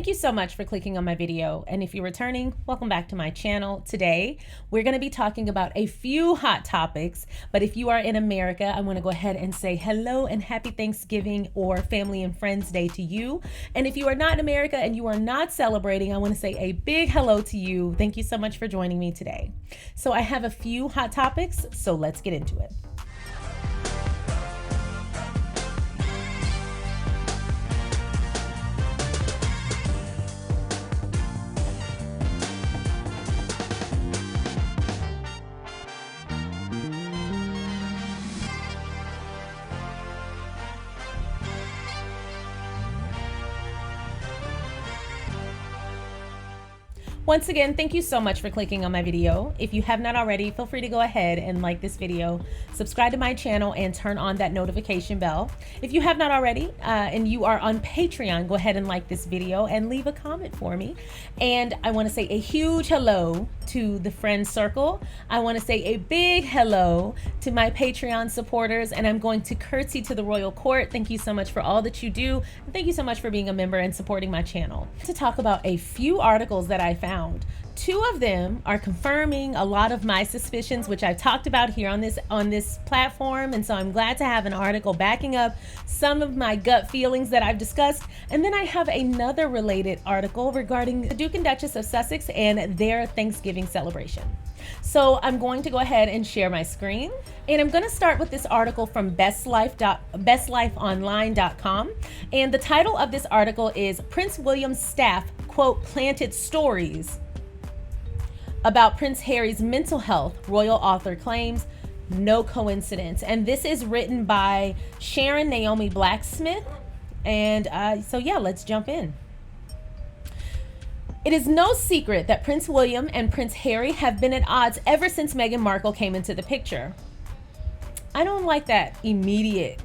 Thank you so much for clicking on my video, and if you're returning, welcome back to my channel. Today, we're going to be talking about a few hot topics, but if you are in America, I want to go ahead and say hello and happy Thanksgiving or Family and Friends Day to you. And if you are not in America and you are not celebrating, I want to say a big hello to you. Thank you so much for joining me today. So I have a few hot topics, so let's get into it. Once again, thank you so much for clicking on my video. If you have not already, feel free to go ahead and like this video, subscribe to my channel, and turn on that notification bell. If you have not already and you are on Patreon, go ahead and like this video and leave a comment for me. And I want to say a huge hello to the friend circle. I want to say a big hello to my Patreon supporters, and I'm going to curtsy to the royal court. Thank you so much for all that you do. And thank you so much for being a member and supporting my channel. To talk about a few articles that I found. Two of them are confirming a lot of my suspicions, which I've talked about here on this platform, and so I'm glad to have an article backing up some of my gut feelings that I've discussed. And then I have another related article regarding the Duke and Duchess of Sussex and their Thanksgiving celebration. So I'm going to go ahead and share my screen, and I'm going to start with this article from bestlifeonline.com, and the title of this article is Prince William's staff, quote, planted stories about Prince Harry's mental health, royal author claims, no coincidence. And this is written by Sharon Naomi Blacksmith, and so yeah, let's jump in. It is no secret that Prince William and Prince Harry have been at odds ever since Meghan Markle came into the picture. I don't like that immediate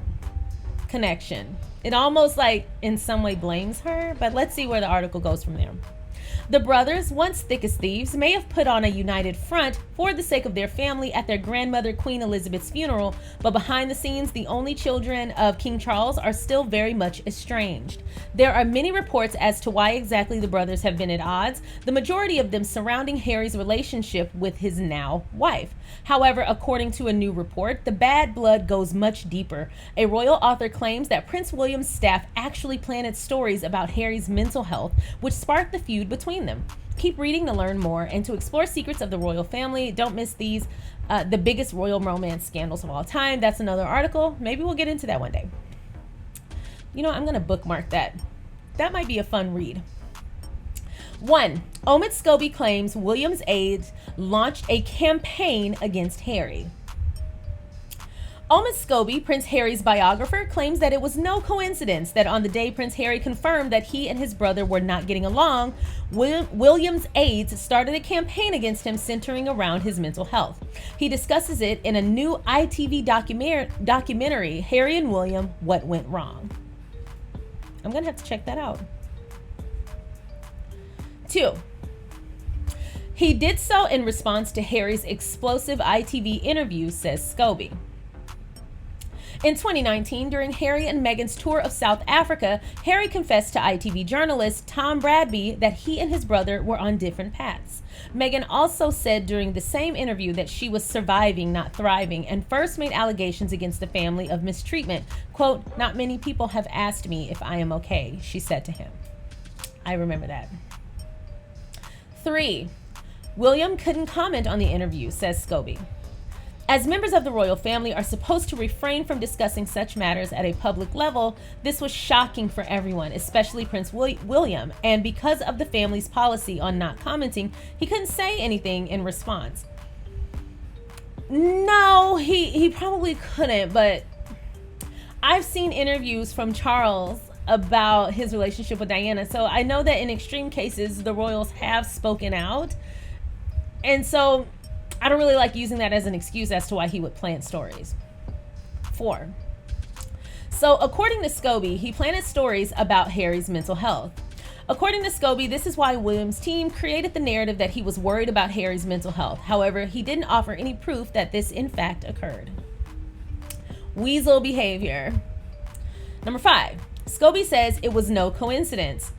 connection. It almost like in some way blames her, but let's see where the article goes from there. The brothers, once thick as thieves, may have put on a united front for the sake of their family at their grandmother Queen Elizabeth's funeral, but behind the scenes, the only children of King Charles are still very much estranged. There are many reports as to why exactly the brothers have been at odds, the majority of them surrounding Harry's relationship with his now wife. However, according to a new report, the bad blood goes much deeper. A royal author claims that Prince William's staff actually planted stories about Harry's mental health, which sparked the feud between them. Keep reading to learn more and to explore secrets of the royal family. Don't miss these, the biggest royal romance scandals of all time. That's another article. Maybe we'll get into that one day. You know, I'm going to bookmark that. That might be a fun read. 1. Omid Scobie claims William's aides launched a campaign against Harry. Omid Scobie, Prince Harry's biographer, claims that it was no coincidence that on the day Prince Harry confirmed that he and his brother were not getting along, William's aides started a campaign against him centering around his mental health. He discusses it in a new ITV documentary, Harry and William, What Went Wrong. I'm going to have to check that out. 2. He did so in response to Harry's explosive ITV interview, says Scobie. In 2019, during Harry and Meghan's tour of South Africa, Harry confessed to ITV journalist Tom Bradby that he and his brother were on different paths. Meghan also said during the same interview that she was surviving, not thriving, and first made allegations against the family of mistreatment. Quote, "Not many people have asked me if I am okay," she said to him. I remember that. 3. William couldn't comment on the interview, says Scobie. As members of the royal family are supposed to refrain from discussing such matters at a public level, this was shocking for everyone, especially Prince William, and because of the family's policy on not commenting, he couldn't say anything in response. No, he probably couldn't, but I've seen interviews from Charles about his relationship with Diana, so I know that in extreme cases, the royals have spoken out, and so I don't really like using that as an excuse as to why he would plant stories. 4. So according to Scobie, he planted stories about Harry's mental health. According to Scobie, this is why William's team created the narrative that he was worried about Harry's mental health. However, he didn't offer any proof that this in fact occurred. Weasel behavior. Number 5, Scobie says it was no coincidence.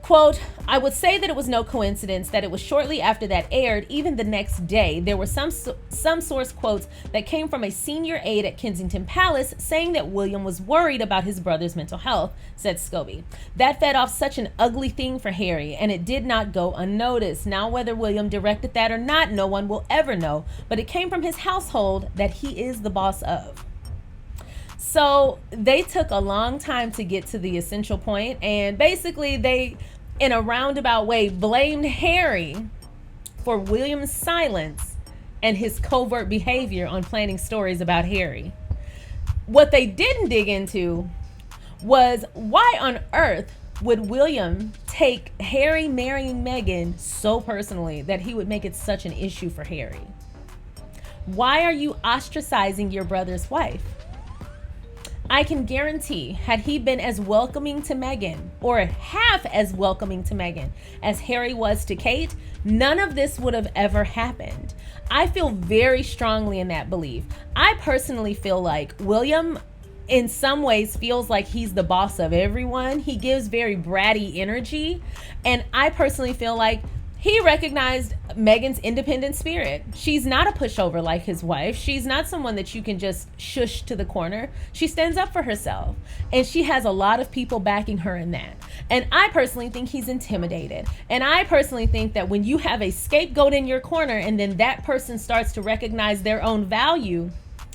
Quote, I would say that it was no coincidence that it was shortly after that aired, even the next day, there were some source quotes that came from a senior aide at Kensington Palace saying that William was worried about his brother's mental health, said Scobie. That fed off such an ugly thing for Harry, and it did not go unnoticed. Now, whether William directed that or not, no one will ever know, but it came from his household that he is the boss of. So they took a long time to get to the essential point, and basically they, in a roundabout way, blamed Harry for William's silence and his covert behavior on planning stories about Harry. What they didn't dig into was why on earth would William take Harry marrying Meghan so personally that he would make it such an issue for Harry? Why are you ostracizing your brother's wife? I can guarantee, had he been as welcoming to Meghan, or half as welcoming to Meghan as Harry was to Kate, none of this would have ever happened. I feel very strongly in that belief. I personally feel like William, in some ways, feels like he's the boss of everyone. He gives very bratty energy, and I personally feel like he recognized Meghan's independent spirit. She's not a pushover like his wife. She's not someone that you can just shush to the corner. She stands up for herself, and she has a lot of people backing her in that. And I personally think he's intimidated. And I personally think that when you have a scapegoat in your corner and then that person starts to recognize their own value,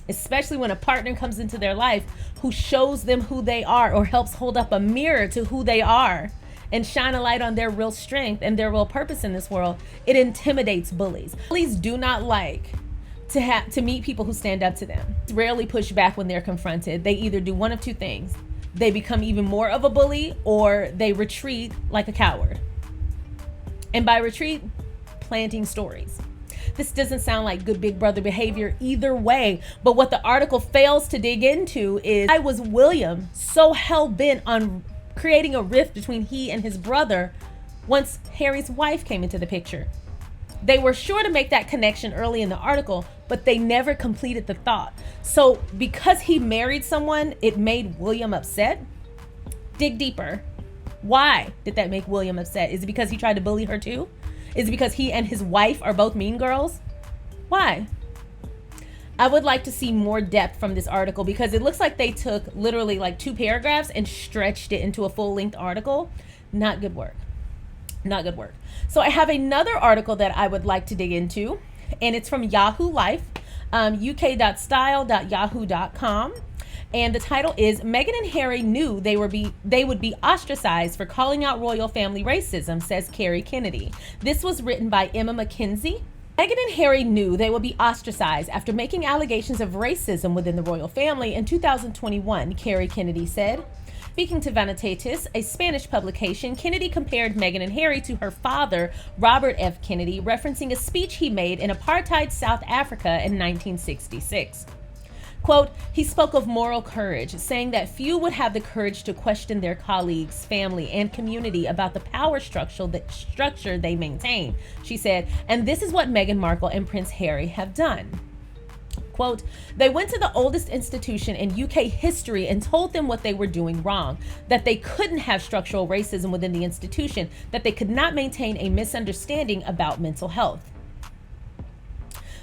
especially when a partner comes into their life who shows them who they are or helps hold up a mirror to who they are and shine a light on their real strength and their real purpose in this world, it intimidates bullies. Bullies do not like to meet people who stand up to them. Rarely push back when they're confronted. They either do one of two things. They become even more of a bully, or they retreat like a coward. And by retreat, planting stories. This doesn't sound like good big brother behavior either way, but what the article fails to dig into is, why was William so hell-bent on creating a rift between he and his brother once Harry's wife came into the picture? They were sure to make that connection early in the article, but they never completed the thought. So because he married someone, it made William upset? Dig deeper. Why did that make William upset? Is it because he tried to bully her too? Is it because he and his wife are both mean girls? Why? I would like to see more depth from this article, because it looks like they took literally like 2 paragraphs and stretched it into a full-length article. Not good work. Not good work. So I have another article that I would like to dig into, and it's from Yahoo Life, uk.style.yahoo.com. And the title is, Meghan and Harry knew they would be ostracized for calling out royal family racism, says Kerry Kennedy. This was written by Emma McKenzie. Meghan and Harry knew they would be ostracized after making allegations of racism within the royal family in 2021, Kerry Kennedy said. Speaking to Vanitatis, a Spanish publication, Kennedy compared Meghan and Harry to her father, Robert F. Kennedy, referencing a speech he made in apartheid South Africa in 1966. Quote, he spoke of moral courage, saying that few would have the courage to question their colleagues, family, and community about the power structure they maintain, she said, and this is what Meghan Markle and Prince Harry have done. Quote, they went to the oldest institution in UK history and told them what they were doing wrong, that they couldn't have structural racism within the institution, that they could not maintain a misunderstanding about mental health.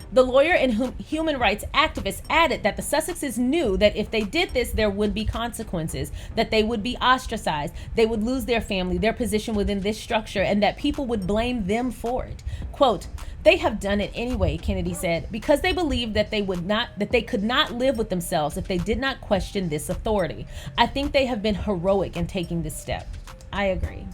The lawyer and human rights activist added that the Sussexes knew that if they did this, there would be consequences, that they would be ostracized, they would lose their family, their position within this structure, and that people would blame them for it. Quote, they have done it anyway, Kennedy said, because they believed that they could not live with themselves if they did not question this authority. I think they have been heroic in taking this step. I agree.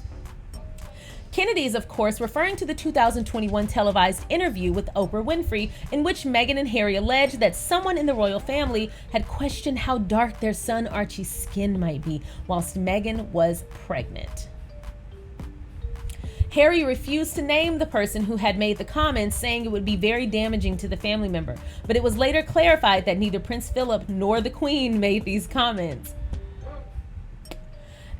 Kennedy is, of course, referring to the 2021 televised interview with Oprah Winfrey, in which Meghan and Harry alleged that someone in the royal family had questioned how dark their son Archie's skin might be whilst Meghan was pregnant. Harry refused to name the person who had made the comments, saying it would be very damaging to the family member, but it was later clarified that neither Prince Philip nor the Queen made these comments.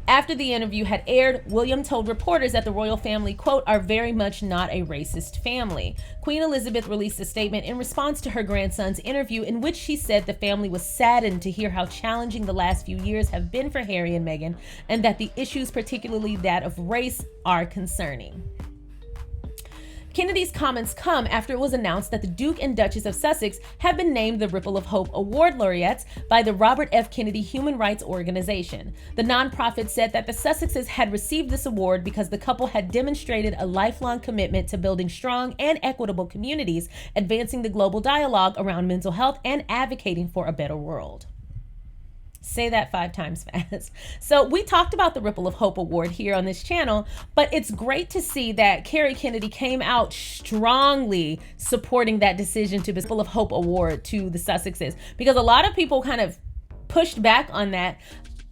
After the interview had aired, William told reporters that the royal family, quote, are very much not a racist family. Queen Elizabeth released a statement in response to her grandson's interview in which she said the family was saddened to hear how challenging the last few years have been for Harry and Meghan, and that the issues, particularly that of race, are concerning. Kennedy's comments come after it was announced that the Duke and Duchess of Sussex have been named the Ripple of Hope Award laureates by the Robert F. Kennedy Human Rights Organization. The nonprofit said that the Sussexes had received this award because the couple had demonstrated a lifelong commitment to building strong and equitable communities, advancing the global dialogue around mental health, and advocating for a better world. Say that 5 times fast. So we talked about the Ripple of Hope Award here on this channel, but it's great to see that Kerry Kennedy came out strongly supporting that decision to the Ripple of Hope Award to the Sussexes, because a lot of people kind of pushed back on that.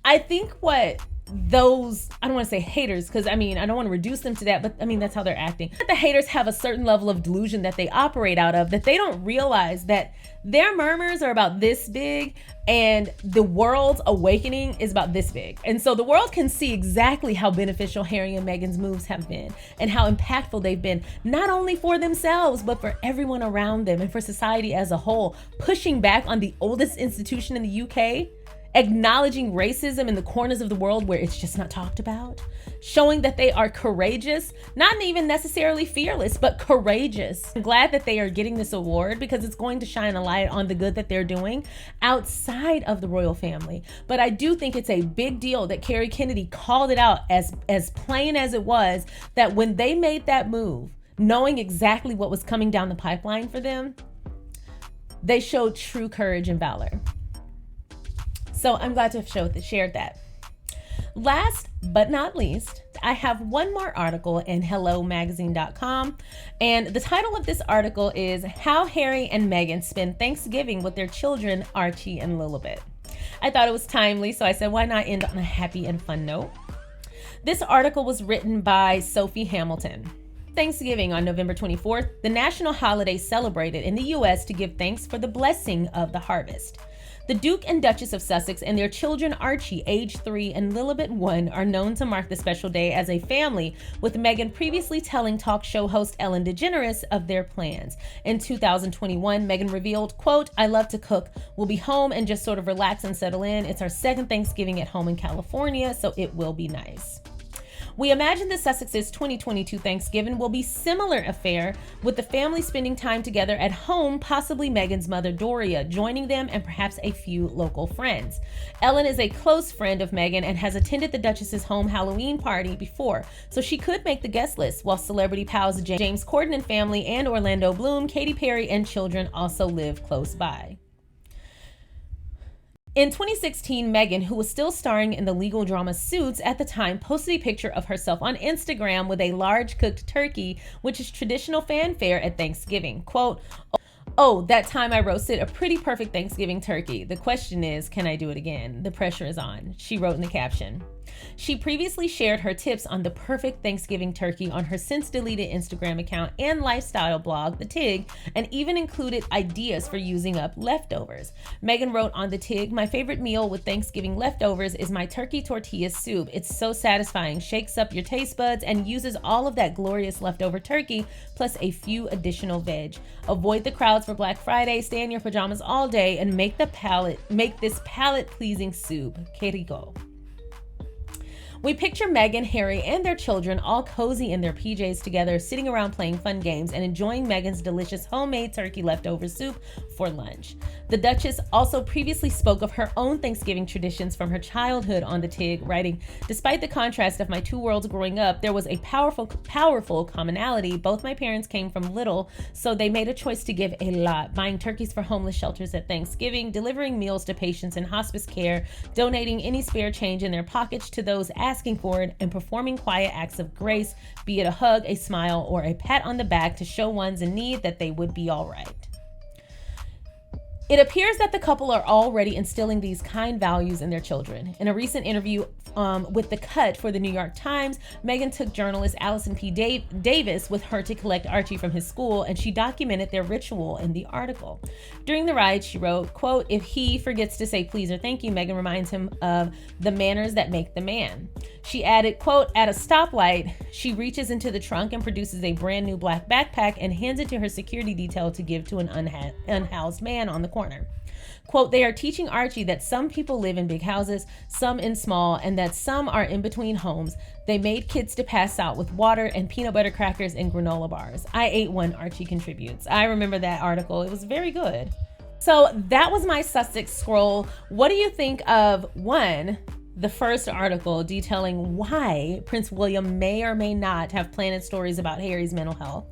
I think what those, I don't want to say haters, because I don't want to reduce them to that, but that's how they're acting. The haters have a certain level of delusion that they operate out of, that they don't realize that their murmurs are about this big and the world's awakening is about this big. And so the world can see exactly how beneficial Harry and Meghan's moves have been and how impactful they've been, not only for themselves, but for everyone around them and for society as a whole, pushing back on the oldest institution in the UK, acknowledging racism in the corners of the world where it's just not talked about, showing that they are courageous, not even necessarily fearless, but courageous. I'm glad that they are getting this award because it's going to shine a light on the good that they're doing outside of the royal family. But I do think it's a big deal that Kerry Kennedy called it out as plain as it was, that when they made that move, knowing exactly what was coming down the pipeline for them, they showed true courage and valor. So I'm glad to have shared that. Last but not least, I have one more article in HelloMagazine.com, and the title of this article is How Harry and Meghan Spend Thanksgiving with Their Children, Archie and Lilibet. I thought it was timely, so I said, why not end on a happy and fun note? This article was written by Sophie Hamilton. Thanksgiving on November 24th, the national holiday celebrated in the U.S. to give thanks for the blessing of the harvest. The Duke and Duchess of Sussex and their children Archie, age 3, and Lilibet 1 are known to mark the special day as a family, with Meghan previously telling talk show host Ellen DeGeneres of their plans. In 2021, Meghan revealed, quote, I love to cook. We'll be home and just sort of relax and settle in. It's our second Thanksgiving at home in California, so it will be nice. We imagine the Sussexes' 2022 Thanksgiving will be similar affair, with the family spending time together at home, possibly Meghan's mother Doria joining them and perhaps a few local friends. Ellen is a close friend of Meghan and has attended the Duchess's home Halloween party before, so she could make the guest list, while celebrity pals James Corden and family and Orlando Bloom, Katy Perry, and children also live close by. In 2016, Meghan, who was still starring in the legal drama Suits at the time, posted a picture of herself on Instagram with a large cooked turkey, which is traditional fanfare at Thanksgiving. Quote, oh, that time I roasted a pretty perfect Thanksgiving turkey. The question is, can I do it again? The pressure is on, she wrote in the caption. She previously shared her tips on the perfect Thanksgiving turkey on her since-deleted Instagram account and lifestyle blog, The Tig, and even included ideas for using up leftovers. Meghan wrote on The Tig, my favorite meal with Thanksgiving leftovers is my turkey tortilla soup. It's so satisfying, shakes up your taste buds, and uses all of that glorious leftover turkey, plus a few additional veg. Avoid the crowds for Black Friday, stay in your pajamas all day, and make this palate-pleasing soup. Que rico. We picture Meghan, Harry, and their children all cozy in their PJs together, sitting around playing fun games and enjoying Meghan's delicious homemade turkey leftover soup for lunch. The Duchess also previously spoke of her own Thanksgiving traditions from her childhood on The Tig, writing, despite the contrast of my two worlds growing up, there was a powerful commonality. Both my parents came from little, so they made a choice to give a lot, buying turkeys for homeless shelters at Thanksgiving, delivering meals to patients in hospice care, donating any spare change in their pockets to those asking for it, and performing quiet acts of grace, be it a hug, a smile, or a pat on the back to show ones in need that they would be all right. It appears that the couple are already instilling these kind values in their children. In a recent interview with the cut for the New York Times, Meghan took journalist Allison P. Davis with her to collect Archie from his school, and she documented their ritual in the article. During the ride, she wrote, quote, "If he forgets to say please or thank you, Meghan reminds him of the manners that make the man." She added, quote, "At a stoplight, she reaches into the trunk and produces a brand new black backpack and hands it to her security detail to give to an unhoused man on the corner. Quote, "They are teaching Archie that some people live in big houses, some in small, and that some are in between homes. They made kids to pass out with water and peanut butter crackers and granola bars. I ate one," Archie contributes. I remember that article. It was very good. So that was my Sussex scroll. What do you think of, one, the first article detailing why Prince William may or may not have planted stories about Harry's mental health,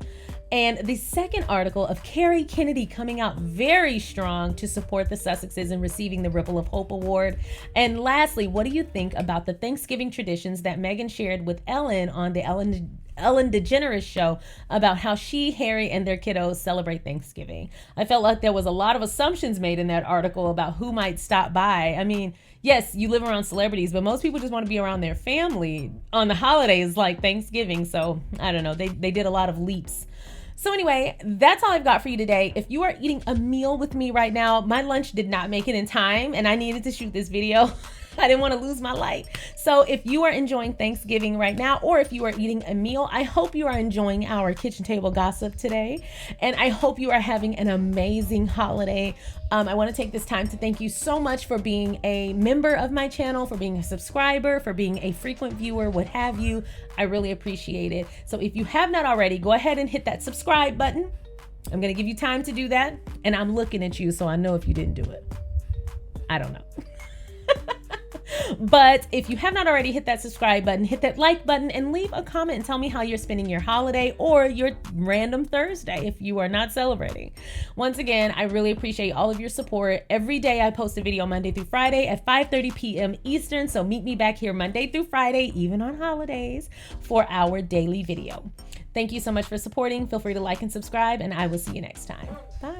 and the second article of Kerry Kennedy coming out very strong to support the Sussexes in receiving the Ripple of Hope Award? And lastly, what do you think about the Thanksgiving traditions that Meghan shared with Ellen on the Ellen DeGeneres show about how she, Harry, and their kiddos celebrate Thanksgiving? I felt like there was a lot of assumptions made in that article about who might stop by. I mean, yes, you live around celebrities, but most people just want to be around their family on the holidays like Thanksgiving. So I don't know, they did a lot of leaps. So anyway, that's all I've got for you today. If you are eating a meal with me right now, my lunch did not make it in time and I needed to shoot this video. I didn't want to lose my light. So if you are enjoying Thanksgiving right now, or if you are eating a meal, I hope you are enjoying our kitchen table gossip today. And I hope you are having an amazing holiday. I want to take this time to thank you so much for being a member of my channel, for being a subscriber, for being a frequent viewer, what have you. I really appreciate it. So if you have not already, go ahead and hit that subscribe button. I'm going to give you time to do that. And I'm looking at you, so I know if you didn't do it. I don't know. But if you have not already, hit that subscribe button, hit that like button, and leave a comment and tell me how you're spending your holiday or your random Thursday if you are not celebrating. Once again, I really appreciate all of your support. Every day I post a video Monday through Friday at 5:30 p.m. Eastern. So meet me back here Monday through Friday, even on holidays, for our daily video. Thank you so much for supporting. Feel free to like and subscribe, and I will see you next time. Bye.